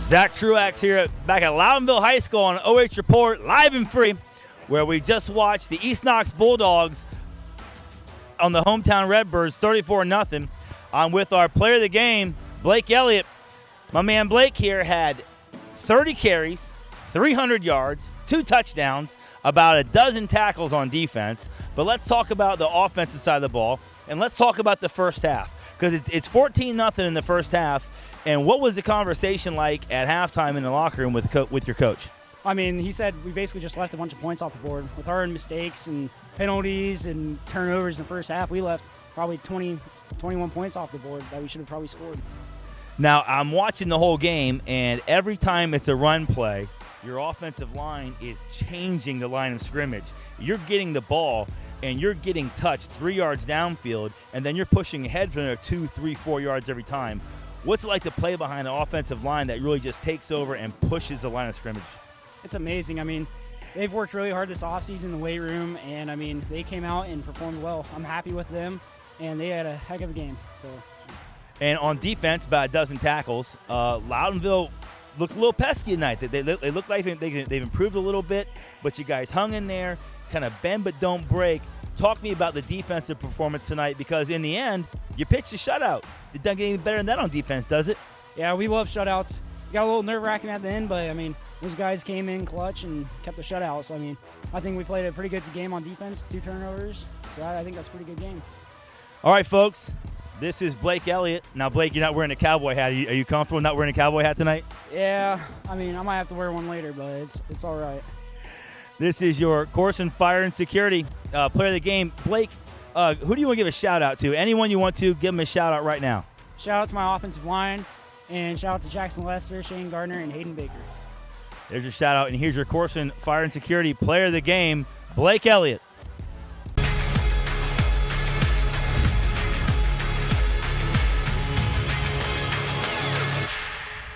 Zach Truax here back at Loudonville High School on OH Report, live and free, where we just watched the East Knox Bulldogs on the hometown Redbirds 34-0. I'm with our player of the game, Blake Elliott. My man Blake here had 30 carries, 300 yards, 2 touchdowns, about a dozen tackles on defense. But let's talk about the offensive side of the ball, and let's talk about the first half, because it's 14-0 in the first half. And what was the conversation like at halftime in the locker room with your coach? I mean, he said we basically just left a bunch of points off the board. With our mistakes and penalties and turnovers in the first half, we left probably 21 points off the board that we should have probably scored. Now, I'm watching the whole game, and every time it's a run play, your offensive line is changing the line of scrimmage. You're getting the ball, and you're getting touched 3 yards downfield, and then you're pushing ahead for another 2, 3, 4 yards every time. What's it like to play behind an offensive line that really just takes over and pushes the line of scrimmage? It's amazing. I mean, they've worked really hard this offseason in the weight room, and, I mean, they came out and performed well. I'm happy with them, and they had a heck of a game. And on defense, about a dozen tackles. Loudonville looked a little pesky tonight. They look like they've improved a little bit, but you guys hung in there, kind of bend but don't break. Talk to me about the defensive performance tonight, because in the end, you pitched a shutout. It doesn't get any better than that on defense, does it? Yeah, we love shutouts. We got a little nerve-wracking at the end, but, I mean, those guys came in clutch and kept the shutout. So, I mean, I think we played a pretty good game on defense, 2 turnovers. So I think that's a pretty good game. All right, folks. This is Blake Elliott. Now, Blake, you're not wearing a cowboy hat. Are you comfortable not wearing a cowboy hat tonight? Yeah, I mean, I might have to wear one later, but it's all right. This is your Koorsen Fire and Security player of the game. Blake, who do you want to give a shout-out to? Anyone you want to, give them a shout-out right now. Shout out to my offensive line, and shout out to Jackson Lester, Shane Gardner, and Hayden Baker. There's your shout-out, and here's your Koorsen Fire and Security player of the game, Blake Elliott.